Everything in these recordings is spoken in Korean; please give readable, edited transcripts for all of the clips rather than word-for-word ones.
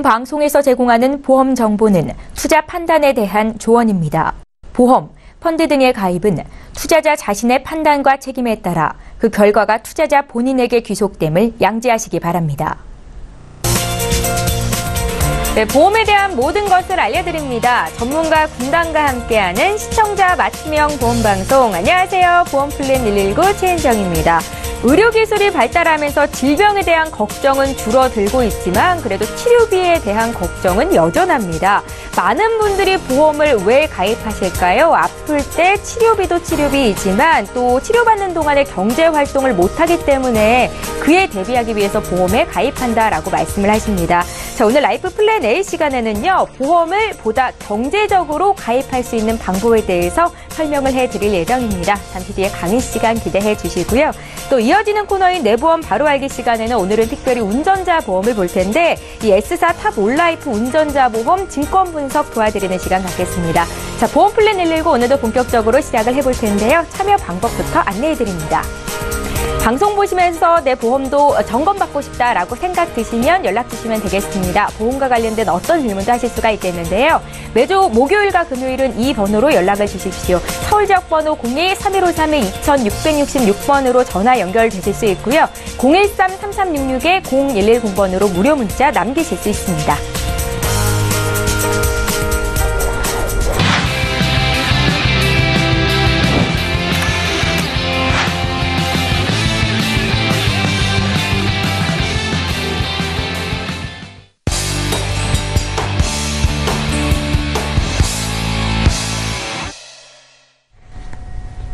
방송에서 제공하는 보험 정보는 투자 판단에 대한 조언입니다. 보험, 펀드 등의 가입은 투자자 자신의 판단과 책임에 따라 그 결과가 투자자 본인에게 귀속됨을 양지하시기 바랍니다. 네, 보험에 대한 모든 것을 알려드립니다. 전문가 군단과 함께하는 시청자 맞춤형 보험방송. 안녕하세요. 보험플랜 119 최은정입니다. 의료기술이 발달하면서 질병에 대한 걱정은 줄어들고 있지만 그래도 치료비에 대한 걱정은 여전합니다. 많은 분들이 보험을 왜 가입하실까요? 아플 때 치료비도 치료비이지만 또 치료받는 동안에 경제활동을 못하기 때문에 그에 대비하기 위해서 보험에 가입한다라고 말씀을 하십니다. 자, 오늘 라이프 플랜 A 시간에는요, 보험을 보다 경제적으로 가입할 수 있는 방법에 대해서 설명을 해드릴 예정입니다. 잠시 뒤에 강의 시간 기대해 주시고요. 또 이어지는 코너인 내 보험 바로 알기 시간에는 오늘은 특별히 운전자 보험을 볼 텐데 이 S사 탑 올라이프 운전자 보험 증권 분석 도와드리는 시간 갖겠습니다. 자, 보험 플랜 119 오늘도 본격적으로 시작을 해볼 텐데요. 참여 방법부터 안내해 드립니다. 방송 보시면서 내 보험도 점검받고 싶다라고 생각 드시면 연락 주시면 되겠습니다. 보험과 관련된 어떤 질문도 하실 수가 있겠는데요. 매주 목요일과 금요일은 이 번호로 연락을 주십시오. 서울 지역 번호 02-3153-2666번으로 전화 연결되실 수 있고요. 013-3366-0110번으로 무료 문자 남기실 수 있습니다.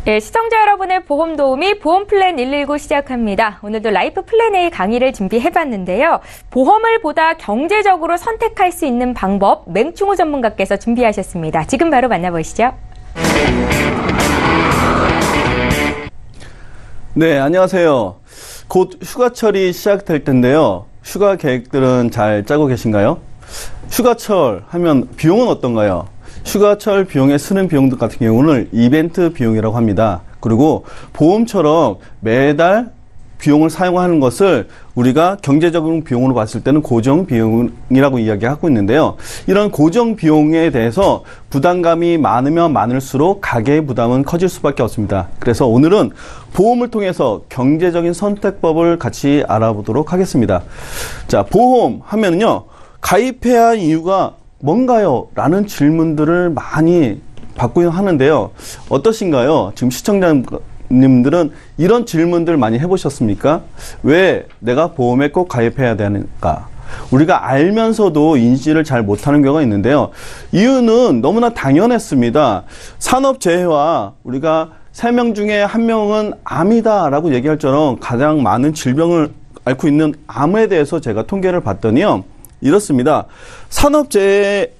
네, 시청자 여러분의 보험 도우미 보험 플랜 119 시작합니다. 오늘도 라이프 플랜 A 강의를 준비해봤는데요. 보험을 보다 경제적으로 선택할 수 있는 방법 맹충호 전문가께서 준비하셨습니다. 지금 바로 만나보시죠. 네, 안녕하세요. 곧 휴가철이 시작될 텐데요. 휴가 계획들은 잘 짜고 계신가요? 휴가철 하면 비용은 어떤가요? 휴가철 비용에 쓰는 비용들 같은 경우는 이벤트 비용이라고 합니다. 그리고 보험처럼 매달 비용을 사용하는 것을 우리가 경제적인 비용으로 봤을 때는 고정 비용이라고 이야기하고 있는데요. 이런 고정 비용에 대해서 부담감이 많으면 많을수록 가계의 부담은 커질 수밖에 없습니다. 그래서 오늘은 보험을 통해서 경제적인 선택법을 같이 알아보도록 하겠습니다. 자, 보험 하면은요, 가입해야 할 이유가 뭔가요? 라는 질문들을 많이 받고 하는데요. 어떠신가요? 지금 시청자님들은 이런 질문들 많이 해보셨습니까? 왜 내가 보험에 꼭 가입해야 되는가? 우리가 알면서도 인지를 잘 못하는 경우가 있는데요. 이유는 너무나 당연했습니다. 산업재해와 우리가 3명 중에 1명은 암이다라고 얘기할 처럼 가장 많은 질병을 앓고 있는 암에 대해서 제가 통계를 봤더니요. 이렇습니다. 산업재해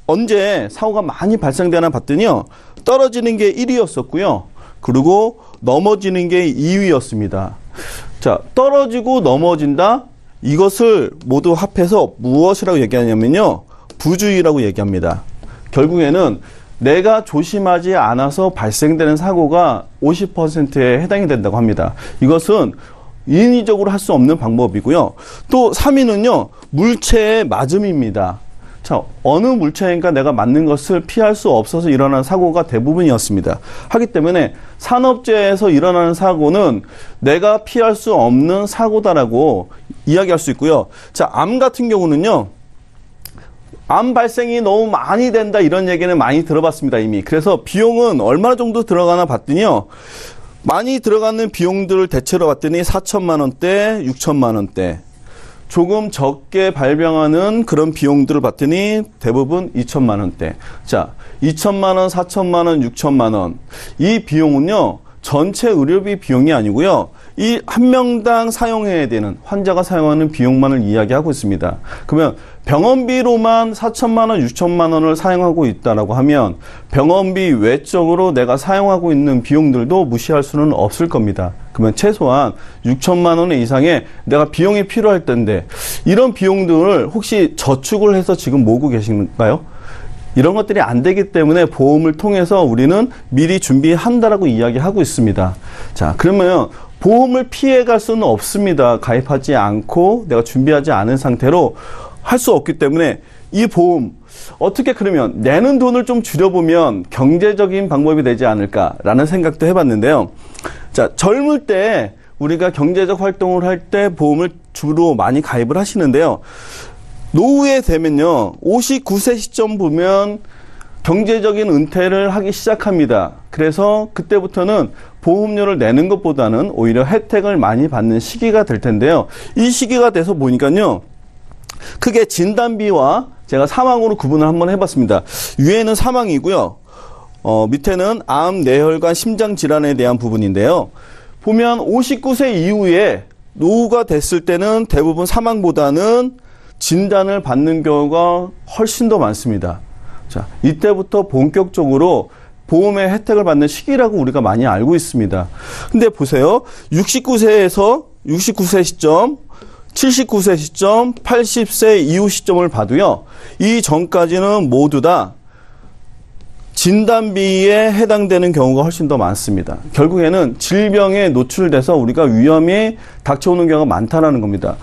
언제 사고가 많이 발생되나 봤더니요. 떨어지는 게 1위였었고요. 그리고 넘어지는 게 2위였습니다. 자, 떨어지고 넘어진다? 이것을 모두 합해서 무엇이라고 얘기하냐면요. 부주의라고 얘기합니다. 결국에는 내가 조심하지 않아서 발생되는 사고가 50%에 해당이 된다고 합니다. 이것은 인위적으로 할 수 없는 방법이고요. 또 3위는요. 물체의 맞음입니다. 자, 어느 물체인가 내가 맞는 것을 피할 수 없어서 일어나는 사고가 대부분이었습니다. 하기 때문에 산업재해에서 일어나는 사고는 내가 피할 수 없는 사고다라고 이야기할 수 있고요. 자, 암 같은 경우는요. 암 발생이 너무 많이 된다 이런 얘기는 많이 들어봤습니다. 이미. 그래서 비용은 얼마나 정도 들어가나 봤더니요. 많이 들어가는 비용들을 대체로 봤더니 4천만 원대, 6천만 원대. 조금 적게 발병하는 그런 비용들을 봤더니 대부분 2천만 원대. 자, 2천만 원, 4천만 원, 6천만 원. 이 비용은요. 전체 의료비 비용이 아니고요. 이 한 명당 사용해야 되는 환자가 사용하는 비용만을 이야기하고 있습니다. 그러면 병원비로만 4천만 원, 6천만 원을 사용하고 있다라고 하면 병원비 외적으로 내가 사용하고 있는 비용들도 무시할 수는 없을 겁니다. 그러면 최소한 6천만 원 이상의 내가 비용이 필요할 텐데 이런 비용들을 혹시 저축을 해서 지금 모으고 계신가요? 이런 것들이 안 되기 때문에 보험을 통해서 우리는 미리 준비한다라고 이야기하고 있습니다. 자, 그러면 보험을 피해갈 수는 없습니다. 가입하지 않고 내가 준비하지 않은 상태로 할 수 없기 때문에 이 보험 어떻게 그러면 내는 돈을 좀 줄여보면 경제적인 방법이 되지 않을까라는 생각도 해봤는데요. 자, 젊을 때 우리가 경제적 활동을 할 때 보험을 주로 많이 가입을 하시는데요. 노후에 되면요, 59세 시점 보면 경제적인 은퇴를 하기 시작합니다. 그래서 그때부터는 보험료를 내는 것보다는 오히려 혜택을 많이 받는 시기가 될 텐데요. 이 시기가 돼서 보니까요, 크게 진단비와 제가 사망으로 구분을 한번 해봤습니다. 위에는 사망이고요. 밑에는 암, 뇌혈관, 심장 질환에 대한 부분인데요. 보면 59세 이후에 노후가 됐을 때는 대부분 사망보다는 진단을 받는 경우가 훨씬 더 많습니다. 자, 이때부터 본격적으로 보험의 혜택을 받는 시기라고 우리가 많이 알고 있습니다. 근데 보세요. 69세 시점, 79세 시점, 80세 이후 시점을 봐도요. 이 전까지는 모두 다 진단비에 해당되는 경우가 훨씬 더 많습니다. 결국에는 질병에 노출돼서 우리가 위험이 닥쳐오는 경우가 많다는 겁니다.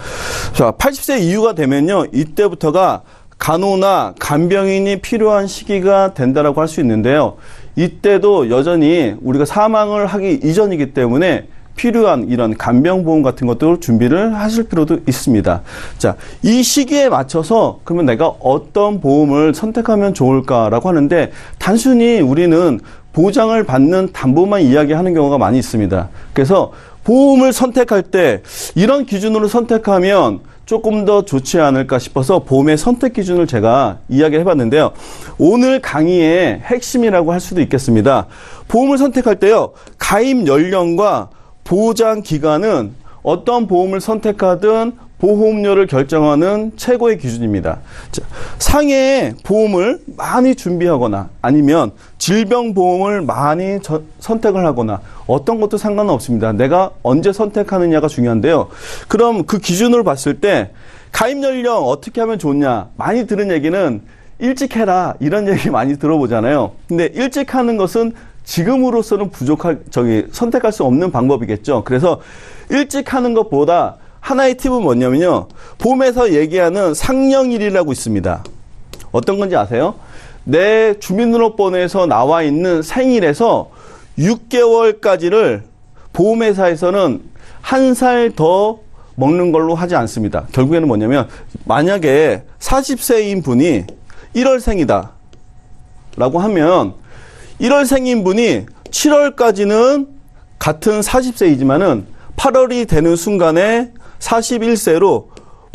자, 80세 이후가 되면요. 이때부터가 간호나 간병인이 필요한 시기가 된다라고 할 수 있는데요. 이때도 여전히 우리가 사망을 하기 이전이기 때문에 필요한 이런 간병보험 같은 것도 준비를 하실 필요도 있습니다. 자, 이 시기에 맞춰서 그러면 내가 어떤 보험을 선택하면 좋을까라고 하는데 단순히 우리는 보장을 받는 담보만 이야기하는 경우가 많이 있습니다. 그래서 보험을 선택할 때 이런 기준으로 선택하면 조금 더 좋지 않을까 싶어서 보험의 선택 기준을 제가 이야기해 봤는데요. 오늘 강의의 핵심이라고 할 수도 있겠습니다. 보험을 선택할 때요. 가입 연령과 보장 기간은 어떤 보험을 선택하든 보험료를 결정하는 최고의 기준입니다. 자, 상해의 보험을 많이 준비하거나 아니면 질병보험을 많이 선택을 하거나 어떤 것도 상관은 없습니다. 내가 언제 선택하느냐가 중요한데요. 그럼 그 기준으로 봤을 때 가입 연령 어떻게 하면 좋냐? 많이 들은 얘기는 일찍 해라 이런 얘기 많이 들어보잖아요. 근데 일찍 하는 것은 지금으로서는 선택할 수 없는 방법이겠죠. 그래서 일찍 하는 것보다 하나의 팁은 뭐냐면요. 보험에서 얘기하는 상령일이라고 있습니다. 어떤 건지 아세요? 내 주민등록번호에서 나와 있는 생일에서 6개월까지를 보험회사에서는 한 살 더 먹는 걸로 하지 않습니다. 결국에는 뭐냐면 만약에 40세인 분이 1월생이다 라고 하면 1월생인 분이 7월까지는 같은 40세이지만은 8월이 되는 순간에 41세로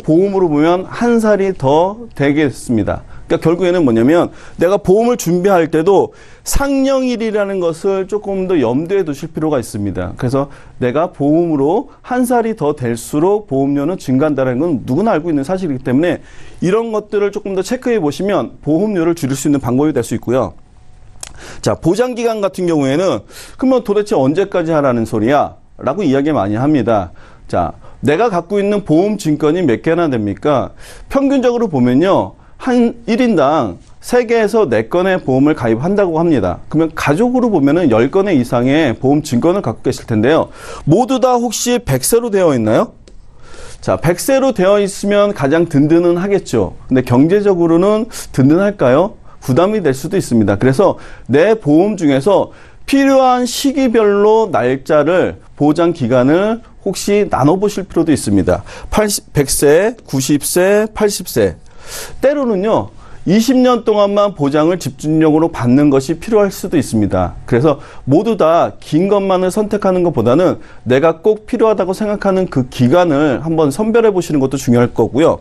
보험으로 보면 한 살이 더 되겠습니다. 그러니까 결국에는 뭐냐면 내가 보험을 준비할 때도 상령일이라는 것을 조금 더 염두에 두실 필요가 있습니다. 그래서 내가 보험으로 한 살이 더 될수록 보험료는 증가한다는 건 누구나 알고 있는 사실이기 때문에 이런 것들을 조금 더 체크해 보시면 보험료를 줄일 수 있는 방법이 될 수 있고요. 자, 보장기간 같은 경우에는 그러면 도대체 언제까지 하라는 소리야? 라고 이야기 많이 합니다. 자, 내가 갖고 있는 보험 증권이 몇 개나 됩니까? 평균적으로 보면요. 한 1인당 3개에서 4건의 보험을 가입한다고 합니다. 그러면 가족으로 보면은 10건의 이상의 보험 증권을 갖고 계실 텐데요. 모두 다 혹시 100세로 되어 있나요? 자, 100세로 되어 있으면 가장 든든은 하겠죠. 근데 경제적으로는 든든할까요? 부담이 될 수도 있습니다. 그래서 내 보험 중에서 필요한 시기별로 날짜를 보장 기간을 혹시 나눠보실 필요도 있습니다. 100세, 90세, 80세. 때로는요. 20년 동안만 보장을 집중적으로 받는 것이 필요할 수도 있습니다. 그래서 모두 다 긴 것만을 선택하는 것보다는 내가 꼭 필요하다고 생각하는 그 기간을 한번 선별해 보시는 것도 중요할 거고요.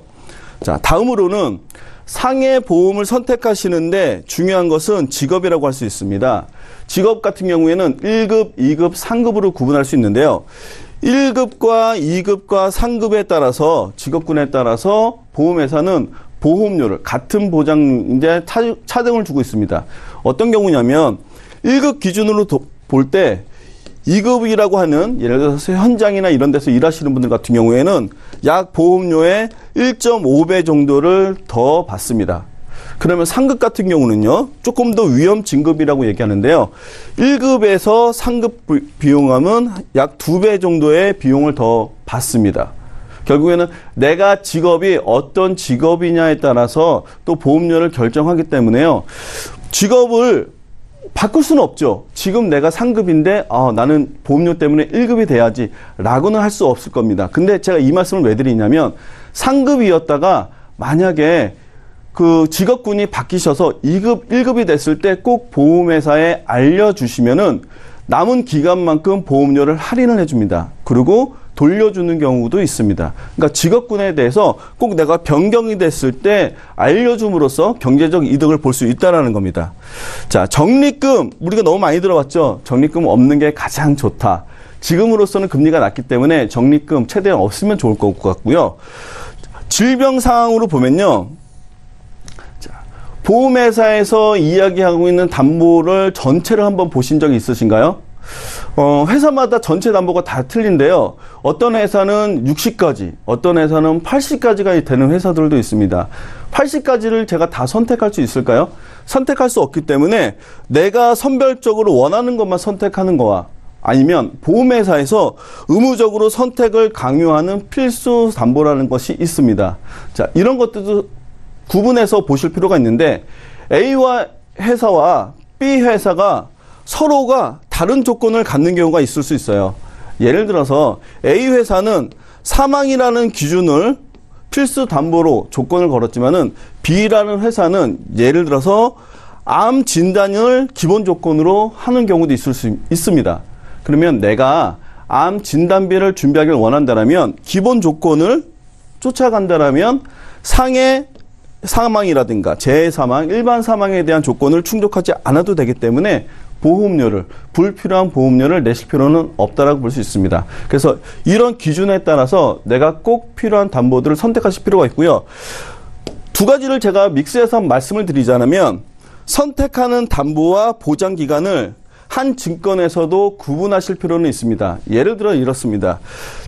자, 다음으로는 상해 보험을 선택하시는데 중요한 것은 직업이라고 할 수 있습니다. 직업 같은 경우에는 1급, 2급, 3급으로 구분할 수 있는데요. 1급과 2급과 3급에 따라서 직업군에 따라서 보험회사는 보험료를 같은 보장제 차등을 주고 있습니다. 어떤 경우냐면 1급 기준으로 볼 때 2급이라고 하는 예를 들어서 현장이나 이런 데서 일하시는 분들 같은 경우에는 약 보험료의 1.5배 정도를 더 받습니다. 그러면 3급 같은 경우는요. 조금 더 위험 진급이라고 얘기하는데요. 1급에서 3급 비용하면 약 2배 정도의 비용을 더 받습니다. 결국에는 내가 직업이 어떤 직업이냐에 따라서 또 보험료를 결정하기 때문에요. 직업을 바꿀 수는 없죠. 지금 내가 상급인데 나는 보험료 때문에 1급이 돼야지 라고는 할 수 없을 겁니다. 근데 제가 이 말씀을 왜 드리냐면 상급이었다가 만약에 그 직업군이 바뀌셔서 2급, 1급이 됐을 때 꼭 보험회사에 알려주시면은 남은 기간만큼 보험료를 할인을 해줍니다. 그리고 돌려주는 경우도 있습니다. 그러니까 직업군에 대해서 꼭 내가 변경이 됐을 때 알려줌으로써 경제적 이득을 볼 수 있다는 겁니다. 자, 적립금 우리가 너무 많이 들어봤죠. 적립금 없는 게 가장 좋다. 지금으로서는 금리가 낮기 때문에 적립금 최대한 없으면 좋을 것 같고요. 질병 상황으로 보면요. 보험회사에서 이야기하고 있는 담보를 전체를 한번 보신 적이 있으신가요? 회사마다 전체 담보가 다 틀린데요. 어떤 회사는 60까지, 어떤 회사는 80까지가 되는 회사들도 있습니다. 80까지를 제가 다 선택할 수 있을까요? 선택할 수 없기 때문에 내가 선별적으로 원하는 것만 선택하는 거와 아니면 보험회사에서 의무적으로 선택을 강요하는 필수 담보라는 것이 있습니다. 자, 이런 것들도 구분해서 보실 필요가 있는데 A와 회사와 B 회사가 서로가 다른 조건을 갖는 경우가 있을 수 있어요. 예를 들어서 A 회사는 사망이라는 기준을 필수 담보로 조건을 걸었지만은 B라는 회사는 예를 들어서 암 진단을 기본 조건으로 하는 경우도 있을 수 있습니다. 그러면 내가 암 진단비를 준비하길 원한다면 기본 조건을 쫓아간다면 상해 사망이라든가 재사망, 일반 사망에 대한 조건을 충족하지 않아도 되기 때문에 보험료를, 불필요한 보험료를 내실 필요는 없다라고 볼 수 있습니다. 그래서 이런 기준에 따라서 내가 꼭 필요한 담보들을 선택하실 필요가 있고요. 두 가지를 제가 믹스해서 말씀을 드리자면 선택하는 담보와 보장 기간을 한 증권에서도 구분하실 필요는 있습니다. 예를 들어 이렇습니다.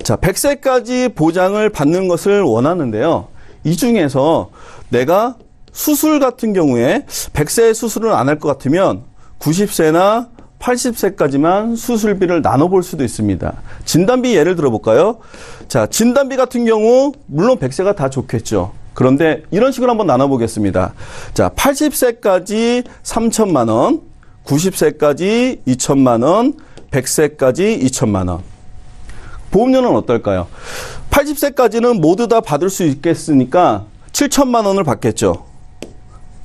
자, 100세까지 보장을 받는 것을 원하는데요. 이 중에서 내가 수술 같은 경우에 100세 수술은 안 할 것 같으면 90세나 80세까지만 수술비를 나눠볼 수도 있습니다. 진단비 예를 들어볼까요? 자, 진단비 같은 경우 물론 100세가 다 좋겠죠. 그런데 이런 식으로 한번 나눠보겠습니다. 자, 80세까지 3천만 원, 90세까지 2천만 원, 100세까지 2천만 원. 보험료는 어떨까요? 80세까지는 모두 다 받을 수 있겠으니까 7천만 원을 받겠죠.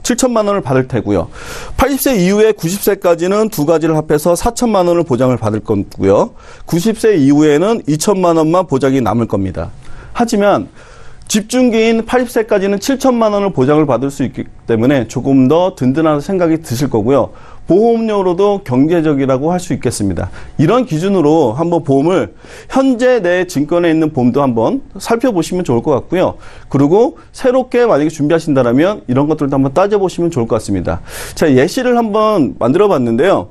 7천만 원을 받을 테고요. 80세 이후에 90세까지는 두 가지를 합해서 4천만 원을 보장을 받을 거고요. 90세 이후에는 2천만 원만 보장이 남을 겁니다. 하지만 집중기인 80세까지는 7천만 원을 보장을 받을 수 있기 때문에 조금 더 든든한 생각이 드실 거고요. 보험료로도 경제적이라고 할 수 있겠습니다. 이런 기준으로 한번 보험을 현재 내 증권에 있는 보험도 한번 살펴보시면 좋을 것 같고요. 그리고 새롭게 만약에 준비하신다면 이런 것들도 한번 따져보시면 좋을 것 같습니다. 자, 예시를 한번 만들어 봤는데요.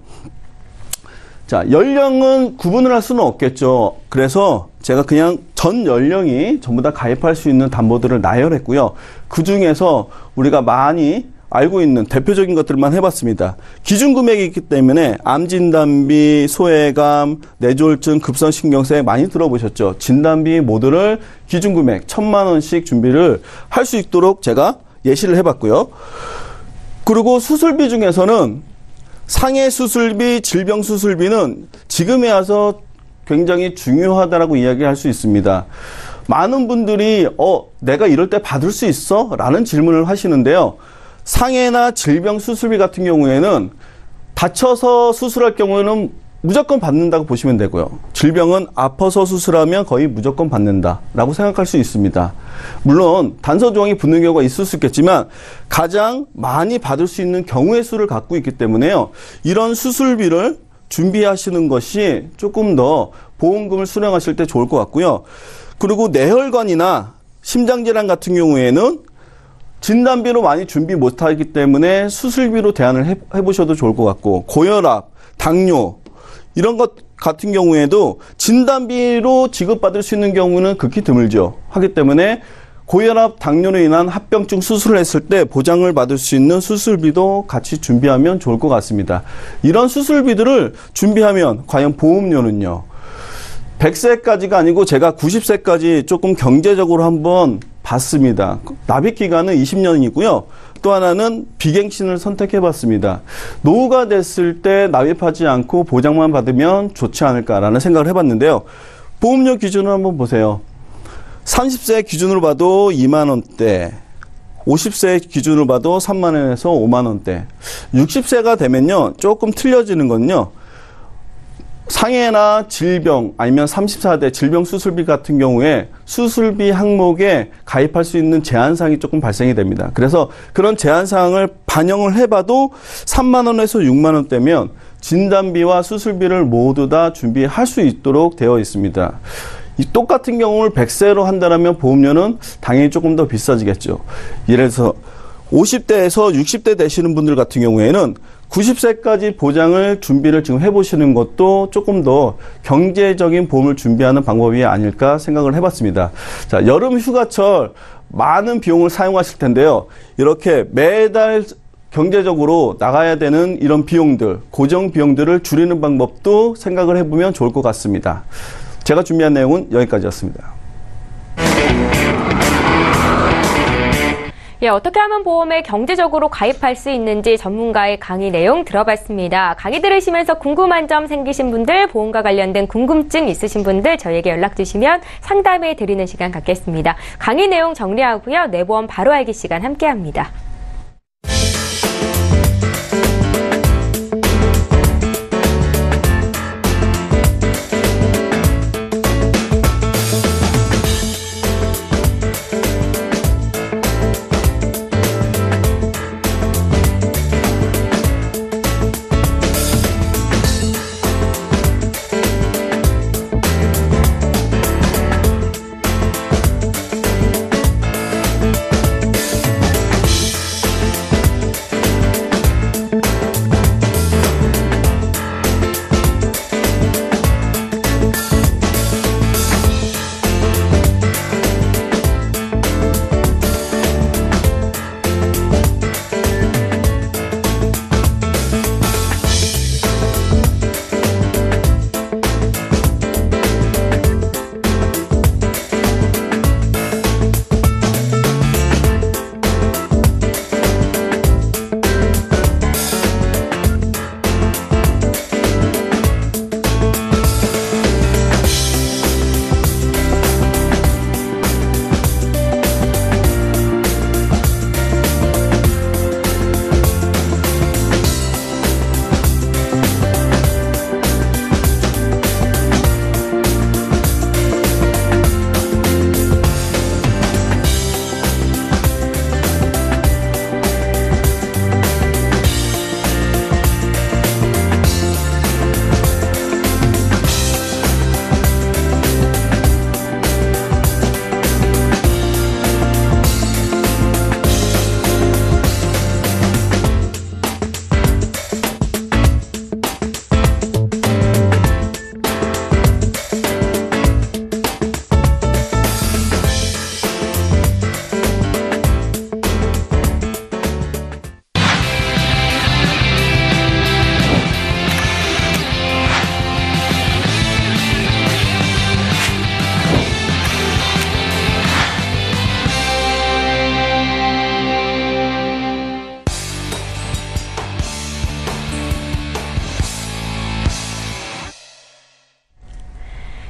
자, 연령은 구분을 할 수는 없겠죠. 그래서 제가 그냥 전 연령이 전부 다 가입할 수 있는 담보들을 나열했고요. 그 중에서 우리가 많이 알고 있는 대표적인 것들만 해봤습니다. 기준 금액이 있기 때문에 암진단비, 소외감, 뇌졸중, 급성신경쇠 많이 들어보셨죠. 진단비 모두를 기준 금액 1,000만 원씩 준비를 할 수 있도록 제가 예시를 해봤고요. 그리고 수술비 중에서는 상해 수술비, 질병 수술비는 지금에 와서 굉장히 중요하다라고 이야기할 수 있습니다. 많은 분들이 내가 이럴 때 받을 수 있어? 라는 질문을 하시는데요. 상해나 질병 수술비 같은 경우에는 다쳐서 수술할 경우에는 무조건 받는다고 보시면 되고요. 질병은 아파서 수술하면 거의 무조건 받는다라고 생각할 수 있습니다. 물론 단서 조항이 붙는 경우가 있을 수 있겠지만 가장 많이 받을 수 있는 경우의 수를 갖고 있기 때문에요. 이런 수술비를 준비하시는 것이 조금 더 보험금을 수령하실 때 좋을 것 같고요. 그리고 뇌혈관이나 심장질환 같은 경우에는 진단비로 많이 준비 못하기 때문에 수술비로 대안을 해보셔도 좋을 것 같고, 고혈압, 당뇨 이런 것 같은 경우에도 진단비로 지급받을 수 있는 경우는 극히 드물죠. 하기 때문에 고혈압, 당뇨로 인한 합병증 수술을 했을 때 보장을 받을 수 있는 수술비도 같이 준비하면 좋을 것 같습니다. 이런 수술비들을 준비하면 과연 보험료는요? 100세까지가 아니고 제가 90세까지 조금 경제적으로 한번 봤습니다. 납입 기간은 20년이고요. 또 하나는 비갱신을 선택해봤습니다. 노후가 됐을 때 납입하지 않고 보장만 받으면 좋지 않을까라는 생각을 해봤는데요. 보험료 기준을 한번 보세요. 30세 기준으로 봐도 2만 원대, 50세 기준으로 봐도 3만 원에서 5만 원대, 60세가 되면요 조금 틀려지는 건요. 상해나 질병 아니면 34대 질병 수술비 같은 경우에 수술비 항목에 가입할 수 있는 제한사항이 조금 발생이 됩니다. 그래서 그런 제한사항을 반영을 해봐도 3만 원에서 6만 원대면 진단비와 수술비를 모두 다 준비할 수 있도록 되어 있습니다. 이 똑같은 경우를 100세로 한다면 보험료는 당연히 조금 더 비싸지겠죠. 예를 들어서 50대에서 60대 되시는 분들 같은 경우에는 90세까지 보장을 준비를 지금 해보시는 것도 조금 더 경제적인 보험을 준비하는 방법이 아닐까 생각을 해봤습니다. 자, 여름 휴가철 많은 비용을 사용하실 텐데요. 이렇게 매달 경제적으로 나가야 되는 이런 비용들, 고정 비용들을 줄이는 방법도 생각을 해보면 좋을 것 같습니다. 제가 준비한 내용은 여기까지였습니다. 예, 어떻게 하면 보험에 경제적으로 가입할 수 있는지 전문가의 강의 내용 들어봤습니다. 강의 들으시면서 궁금한 점 생기신 분들, 보험과 관련된 궁금증 있으신 분들 저희에게 연락 주시면 상담해 드리는 시간 갖겠습니다. 강의 내용 정리하고요. 내보험 바로 알기 시간 함께합니다.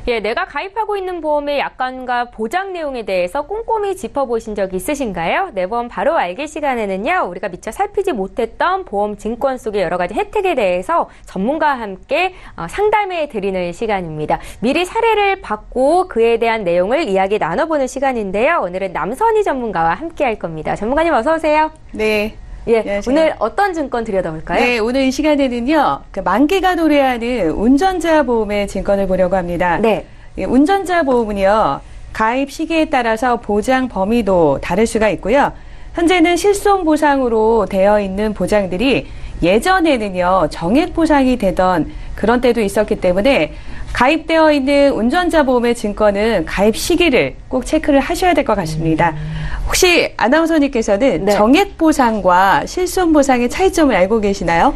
예, 내가 가입하고 있는 보험의 약관과 보장 내용에 대해서 꼼꼼히 짚어보신 적 있으신가요? 내보험 바로 알기 시간에는요, 우리가 미처 살피지 못했던 보험 증권 속의 여러 가지 혜택에 대해서 전문가와 함께 상담해 드리는 시간입니다. 미리 사례를 받고 그에 대한 내용을 이야기 나눠보는 시간인데요. 오늘은 남선희 전문가와 함께 할 겁니다. 전문가님 어서 오세요. 네. 예, 안녕하세요. 오늘 어떤 증권 들여다볼까요? 네, 오늘 이 시간에는요, 만기가 도래하는 운전자 보험의 증권을 보려고 합니다. 네. 예, 운전자 보험은요, 가입 시기에 따라서 보장 범위도 다를 수가 있고요. 현재는 실손 보상으로 되어 있는 보장들이 예전에는요, 정액 보상이 되던 그런 때도 있었기 때문에 가입되어 있는 운전자 보험의 증권은 가입 시기를 꼭 체크를 하셔야 될 것 같습니다. 혹시 아나운서님께서는 네. 정액보상과 실손보상의 차이점을 알고 계시나요?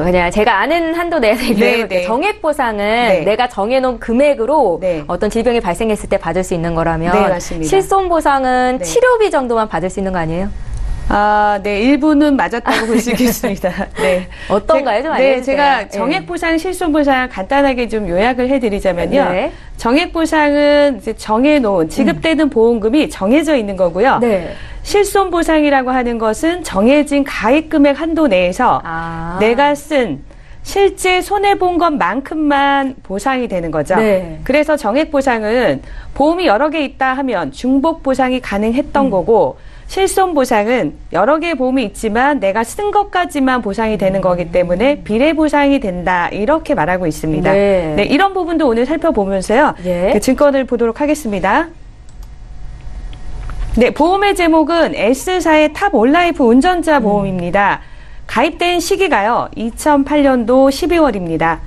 그냥 제가 아는 한도 내에서 얘기해볼게요. 네. 정액보상은 네. 내가 정해놓은 금액으로 네. 어떤 질병이 발생했을 때 받을 수 있는 거라면 네, 맞습니다. 실손보상은 네. 치료비 정도만 받을 수 있는 거 아니에요? 네, 일부는 맞았다고 볼 수 있겠습니다. 네. 어떤가요? 좀 네, 알려주세요. 제가 정액보상, 실손보상 간단하게 좀 요약을 해드리자면요. 네. 정액보상은 이제 정해놓은 지급되는 보험금이 정해져 있는 거고요. 네. 실손보상이라고 하는 것은 정해진 가입금액 한도 내에서 내가 쓴 실제 손해본 것만큼만 보상이 되는 거죠. 네. 그래서 정액보상은 보험이 여러 개 있다 하면 중복보상이 가능했던 거고 실손보상은 여러 개의 보험이 있지만 내가 쓴 것까지만 보상이 되는 거기 때문에 비례보상이 된다 이렇게 말하고 있습니다. 네. 네, 이런 부분도 오늘 살펴보면서요. 예. 그 증권을 보도록 하겠습니다. 네, 보험의 제목은 S사의 탑 온라이프 운전자 보험입니다. 가입된 시기가요, 2008년도 12월입니다.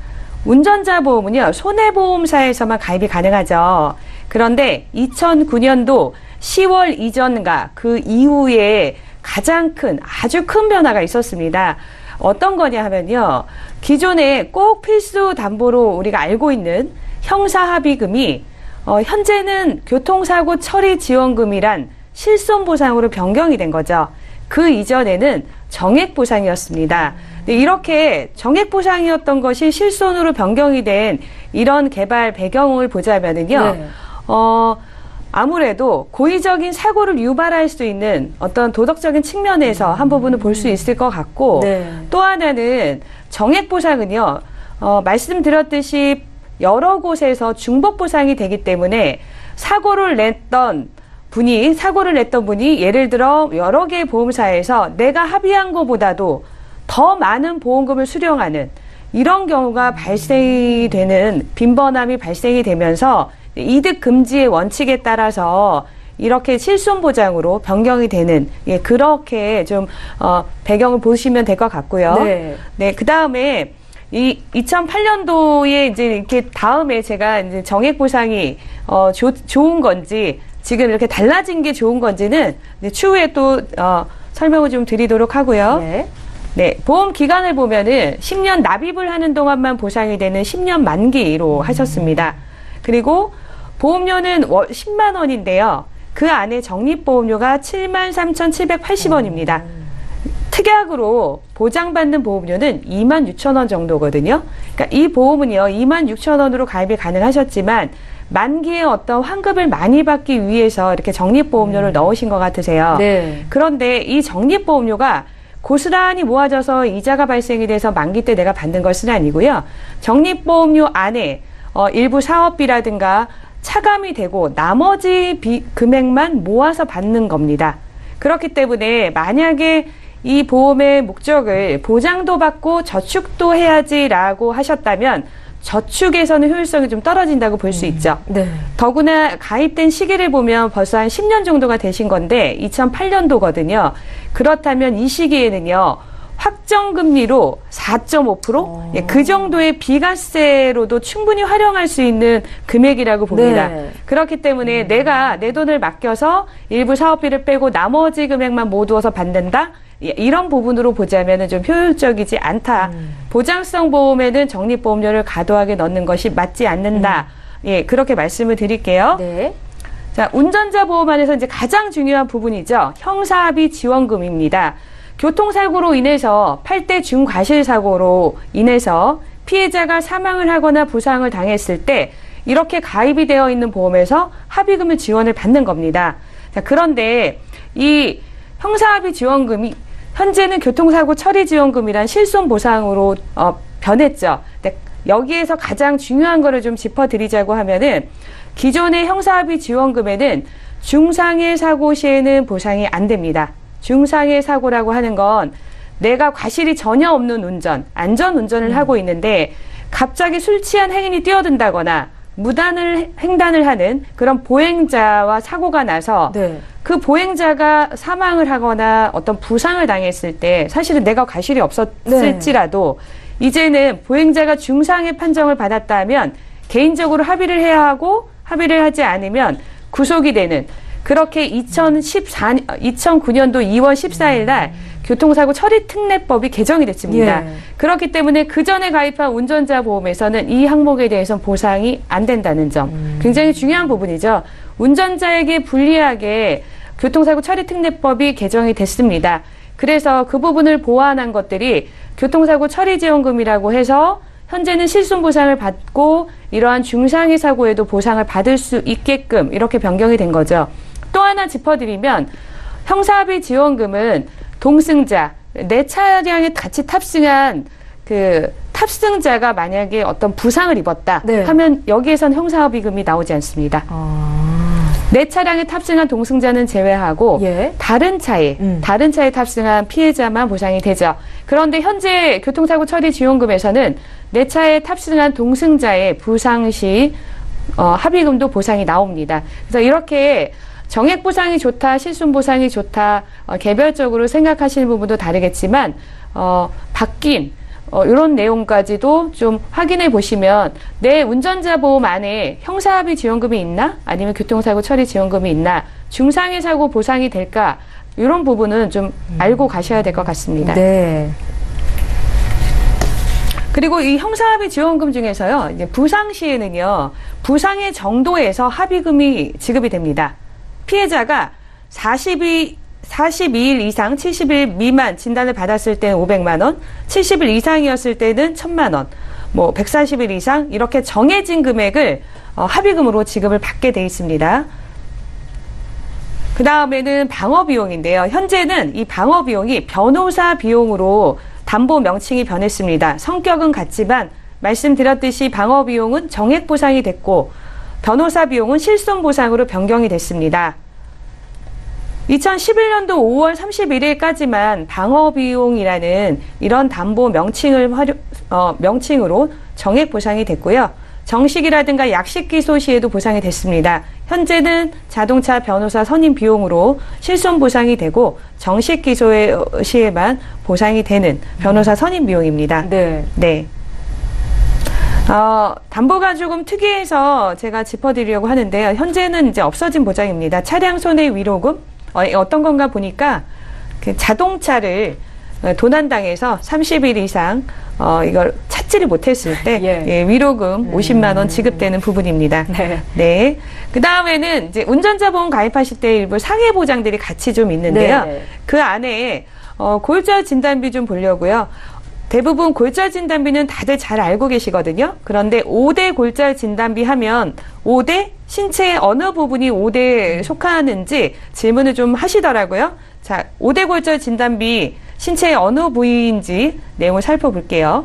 운전자 보험은요, 손해보험사에서만 가입이 가능하죠. 그런데 2009년도 10월 이전과 그 이후에 가장 아주 큰 변화가 있었습니다. 어떤 거냐 하면요, 기존에 꼭 필수 담보로 우리가 알고 있는 형사합의금이 현재는 교통사고 처리 지원금이란 실손보상으로 변경이 된 거죠. 그 이전에는 정액보상이었습니다. 이렇게 정액보상이었던 것이 실손으로 변경이 된 이런 개발 배경을 보자면은요, 네. 아무래도 고의적인 사고를 유발할 수 있는 어떤 도덕적인 측면에서 한 부분을 볼 수 있을 것 같고, 네. 또 하나는 정액보상은요, 말씀드렸듯이 여러 곳에서 중복보상이 되기 때문에 사고를 냈던 분이 예를 들어 여러 개의 보험사에서 내가 합의한 것보다도 더 많은 보험금을 수령하는 이런 경우가 발생이 되는 빈번함이 발생이 되면서 이득 금지의 원칙에 따라서 이렇게 실손보장으로 변경이 되는, 그렇게 좀 배경을 보시면 될 것 같고요. 네. 네, 그 다음에 이 2008년도에 이제 이렇게 다음에 제가 이제 정액보상이 좋은 건지 지금 이렇게 달라진 게 좋은 건지는 이제 추후에 또 설명을 좀 드리도록 하고요. 네. 네, 보험 기간을 보면은 10년 납입을 하는 동안만 보상이 되는 10년 만기로 하셨습니다. 그리고 보험료는 10만 원인데요. 그 안에 적립보험료가 73,780원입니다. 특약으로 보장받는 보험료는 26,000원 정도거든요. 그러니까 이 보험은요, 26,000원으로 가입이 가능하셨지만 만기에 어떤 환급을 많이 받기 위해서 이렇게 적립보험료를 넣으신 것 같으세요. 네. 그런데 이 적립보험료가 고스란히 모아져서 이자가 발생이 돼서 만기 때 내가 받는 것은 아니고요. 적립보험료 안에 일부 사업비라든가 차감이 되고 나머지 금액만 모아서 받는 겁니다. 그렇기 때문에 만약에 이 보험의 목적을 보장도 받고 저축도 해야지라고 하셨다면 저축에서는 효율성이 좀 떨어진다고 볼 수 있죠. 네. 더구나 가입된 시기를 보면 벌써 한 10년 정도가 되신 건데 2008년도거든요. 그렇다면 이 시기에는요, 확정금리로 4.5%? 그 정도의 비과세로도 충분히 활용할 수 있는 금액이라고 봅니다. 네. 그렇기 때문에 내가 내 돈을 맡겨서 일부 사업비를 빼고 나머지 금액만 모두어서 받는다? 이런 부분으로 보자면 좀 효율적이지 않다. 보장성 보험에는 적립보험료를 과도하게 넣는 것이 맞지 않는다. 그렇게 말씀을 드릴게요. 네. 자, 운전자 보험 안에서 이제 가장 중요한 부분이죠. 형사합의 지원금입니다. 교통사고로 인해서 8대 중과실사고로 인해서 피해자가 사망을 하거나 부상을 당했을 때 이렇게 가입이 되어 있는 보험에서 합의금을 지원을 받는 겁니다. 자, 그런데 이 형사합의 지원금이 현재는 교통사고 처리 지원금이란 실손보상으로 변했죠. 근데 여기에서 가장 중요한 거를 좀 짚어드리자고 하면은 기존의 형사합의 지원금에는 중상해 사고 시에는 보상이 안 됩니다. 중상해 사고라고 하는 건 내가 과실이 전혀 없는 운전, 안전운전을 하고 있는데 갑자기 술 취한 행인이 뛰어든다거나 횡단을 하는 그런 보행자와 사고가 나서 네. 그 보행자가 사망을 하거나 어떤 부상을 당했을 때 사실은 내가 과실이 없었을지라도 이제는 보행자가 중상해 판정을 받았다면 개인적으로 합의를 해야 하고 합의를 하지 않으면 구속이 되는 그렇게 2009년도 2월 14일 날 교통사고 처리 특례법이 개정이 됐습니다. 예. 그렇기 때문에 그 전에 가입한 운전자 보험에서는 이 항목에 대해서는 보상이 안 된다는 점. 굉장히 중요한 부분이죠. 운전자에게 불리하게 교통사고 처리 특례법이 개정이 됐습니다. 그래서 그 부분을 보완한 것들이 교통사고 처리 지원금이라고 해서 현재는 실손보상을 받고 이러한 중상해 사고에도 보상을 받을 수 있게끔 이렇게 변경이 된 거죠. 또 하나 짚어드리면 형사합의 지원금은 동승자, 내 차량에 같이 탑승한 그 탑승자가 만약에 어떤 부상을 입었다 네. 하면 여기에선 형사합의금이 나오지 않습니다. 내 차량에 탑승한 동승자는 제외하고 예. 다른 차에 탑승한 피해자만 보상이 되죠. 그런데 현재 교통사고 처리 지원금에서는 내 차에 탑승한 동승자의 부상 시 합의금도 보상이 나옵니다. 그래서 이렇게 정액 보상이 좋다, 실손 보상이 좋다, 개별적으로 생각하시는 부분도 다르겠지만 바뀐 이런 내용까지도 좀 확인해 보시면 내 운전자 보험 안에 형사합의 지원금이 있나? 아니면 교통사고 처리 지원금이 있나? 중상해 사고 보상이 될까? 이런 부분은 좀 알고 가셔야 될 것 같습니다. 네. 그리고 이 형사합의 지원금 중에서요, 이제 부상 시에는요, 부상의 정도에서 합의금이 지급이 됩니다. 피해자가 42일 이상 70일 미만 진단을 받았을 때는 500만 원, 70일 이상이었을 때는 1000만 원, 뭐 140일 이상 이렇게 정해진 금액을 합의금으로 지급을 받게 돼 있습니다. 그 다음에는 방어 비용인데요. 현재는 이 방어 비용이 변호사 비용으로 담보 명칭이 변했습니다. 성격은 같지만 말씀드렸듯이 방어 비용은 정액 보상이 됐고 변호사 비용은 실손 보상으로 변경이 됐습니다. 2011년도 5월 31일까지만 방어 비용이라는 이런 담보 명칭을 명칭으로 정액 보상이 됐고요. 정식이라든가 약식 기소 시에도 보상이 됐습니다. 현재는 자동차 변호사 선임 비용으로 실손 보상이 되고 정식 기소 시에만 보상이 되는 변호사 선임 비용입니다. 네. 네. 담보가조금 특이해서 제가 짚어드리려고 하는데요. 현재는 이제 없어진 보장입니다. 차량 손해 위로금 어떤 건가 보니까 그 자동차를 도난당해서 30일 이상 이걸 찾지를 못했을 때 예. 위로금 50만 원 지급되는 부분입니다. 네. 네. 그 다음에는 이제 운전자 보험 가입하실 때 일부 상해 보장들이 같이 좀 있는데요. 네. 그 안에 골절 진단비 좀 보려고요. 대부분 골절 진단비는 다들 잘 알고 계시거든요. 그런데 5대 골절 진단비 하면 5대 신체의 어느 부분이 5대에 속하는지 질문을 좀 하시더라고요. 자, 5대 골절 진단비 신체의 어느 부위인지 내용을 살펴볼게요.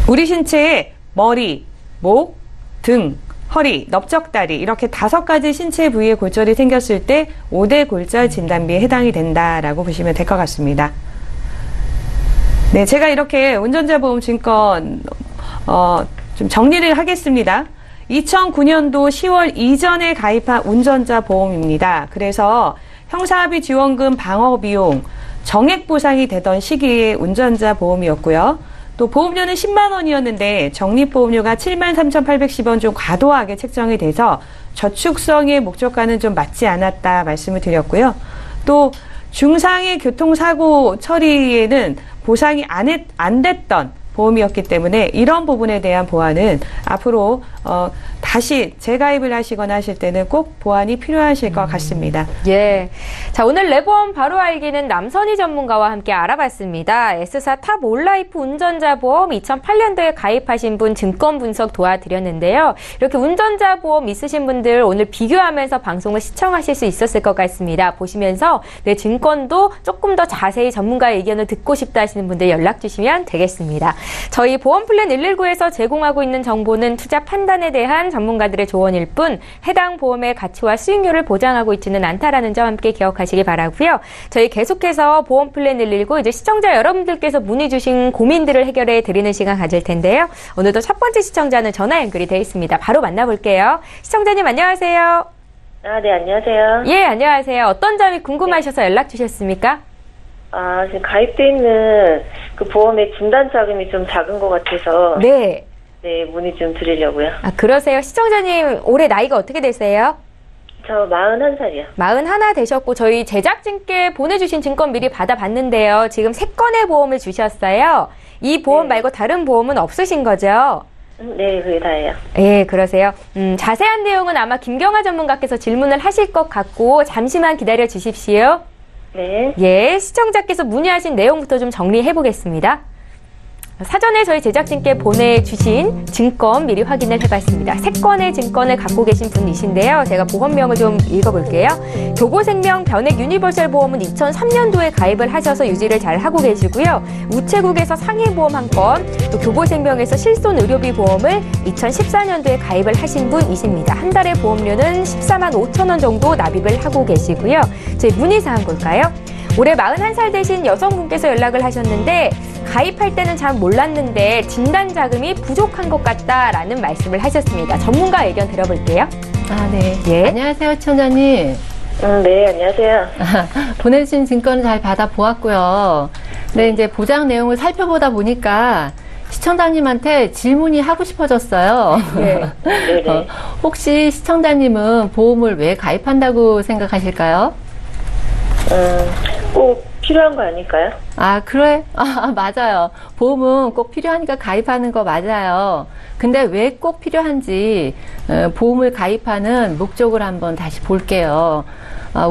우리 신체의 머리, 목, 등, 허리, 넓적다리 이렇게 5가지 신체 부위에 골절이 생겼을 때 5대 골절 진단비에 해당이 된다라고 보시면 될 것 같습니다. 네, 제가 이렇게 운전자 보험 증권 좀 정리를 하겠습니다. 2009년도 10월 이전에 가입한 운전자 보험입니다. 그래서 형사합의 지원금 방어 비용 정액 보상이 되던 시기의 운전자 보험이었고요. 또 보험료는 10만 원이었는데 적립보험료가 73,810원 좀 과도하게 책정이 돼서 저축성의 목적과는 좀 맞지 않았다 말씀을 드렸고요. 또 중상해 교통사고 처리에는 보상이 안 됐던 보험이었기 때문에 이런 부분에 대한 보완은 앞으로 다시 재가입을 하시거나 하실 때는 꼭 보완이 필요하실 것 같습니다. 예. 자, 오늘 내보험 바로 알기는 남선희 전문가와 함께 알아봤습니다. S사 탑 올라이프 운전자 보험 2008년도에 가입하신 분 증권 분석 도와드렸는데요. 이렇게 운전자 보험 있으신 분들 오늘 비교하면서 방송을 시청하실 수 있었을 것 같습니다. 보시면서 내 증권도 조금 더 자세히 전문가의 의견을 듣고 싶다 하시는 분들 연락 주시면 되겠습니다. 저희 보험플랜 119에서 제공하고 있는 정보는 투자 판단에 대한 전문가들의 조언일 뿐 해당 보험의 가치와 수익률을 보장하고 있지는 않다라는 점 함께 기억하시기 바라고요. 저희 계속해서 보험플랜 119 이제 시청자 여러분들께서 문의 주신 고민들을 해결해 드리는 시간 가질 텐데요. 오늘도 첫 번째 시청자는 전화 연결이 되어 있습니다. 바로 만나볼게요. 시청자님 안녕하세요. 네, 안녕하세요. 예, 안녕하세요. 어떤 점이 궁금하셔서 연락 주셨습니까? 지금 가입돼 있는 그 보험의 진단 자금이 좀 작은 것 같아서. 네. 네, 문의 좀 드리려고요. 아, 그러세요. 시청자님, 올해 나이가 어떻게 되세요? 저 41살이요. 41 되셨고, 저희 제작진께 보내주신 증권 미리 받아봤는데요. 지금 3건의 보험을 주셨어요. 이 보험 네. 말고 다른 보험은 없으신 거죠? 네, 그게 다예요. 예, 그러세요. 자세한 내용은 아마 김경아 전문가께서 질문을 하실 것 같고, 잠시만 기다려 주십시오. 네. 예, 시청자께서 문의하신 내용부터 좀 정리해 보겠습니다. 사전에 저희 제작진께 보내주신 증권 미리 확인을 해봤습니다. 3건의 증권을 갖고 계신 분이신데요. 제가 보험명을 좀 읽어볼게요. 교보생명 변액 유니버설 보험은 2003년도에 가입을 하셔서 유지를 잘 하고 계시고요. 우체국에서 상해보험 1건, 또 교보생명에서 실손 의료비 보험을 2014년도에 가입을 하신 분이십니다. 한 달의 보험료는 14만 5천 원 정도 납입을 하고 계시고요. 저희 문의사항 볼까요? 올해 41살 되신 여성분께서 연락을 하셨는데 가입할 때는 잘 몰랐는데 진단 자금이 부족한 것 같다라는 말씀을 하셨습니다. 전문가 의견 들어볼게요. 아, 네. 예. 안녕하세요, 시청자님. 네, 안녕하세요. 보내주신 증권을 잘 받아보았고요. 네, 이제 보장 내용을 살펴보다 보니까 시청자님한테 질문이 하고 싶어졌어요. 예. 네네. 혹시 시청자님은 보험을 왜 가입한다고 생각하실까요? 꼭 필요한 거 아닐까요? 아, 그래? 아, 맞아요. 보험은 꼭 필요하니까 가입하는 거 맞아요. 근데 왜 꼭 필요한지 보험을 가입하는 목적을 한번 다시 볼게요.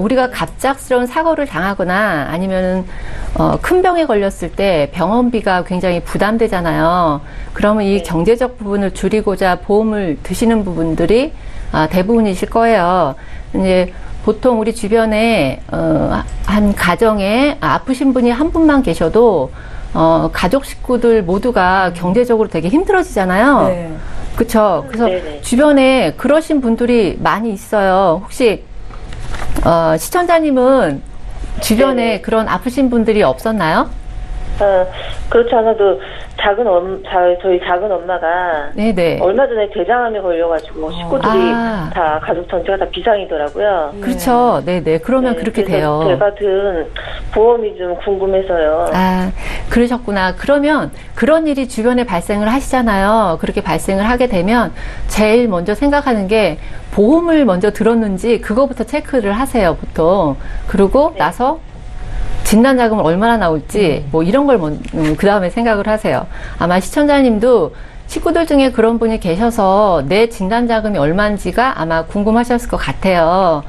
우리가 갑작스러운 사고를 당하거나 아니면 큰 병에 걸렸을 때 병원비가 굉장히 부담되잖아요. 그러면 이 경제적 부분을 줄이고자 보험을 드시는 부분들이 대부분이실 거예요. 이제 보통 우리 주변에 한 가정에 아프신 분이 한 분만 계셔도 가족 식구들 모두가 경제적으로 되게 힘들어지잖아요. 네. 그렇죠. 그래서 네네. 주변에 그러신 분들이 많이 있어요. 혹시 시청자님은 주변에 네네. 그런 아프신 분들이 없었나요? 그렇지 않아도 저희 작은 엄마가 네네. 얼마 전에 대장암에 걸려가지고 식구들이 아. 다 가족 전체가 다 비상이더라고요. 그렇죠. 네네. 그러면 네, 그렇게 그래서 돼요. 제가 든 보험이 좀 궁금해서요. 아, 그러셨구나. 그러면 그런 일이 주변에 발생을 하시잖아요. 그렇게 발생을 하게 되면 제일 먼저 생각하는 게 보험을 먼저 들었는지 그거부터 체크를 하세요, 보통. 그러고 나서 진단 자금을 얼마나 나올지 뭐 이런 걸 그 다음에 생각을 하세요. 아마 시청자님도 식구들 중에 그런 분이 계셔서 내 진단 자금이 얼마인지가 아마 궁금하셨을 것 같아요.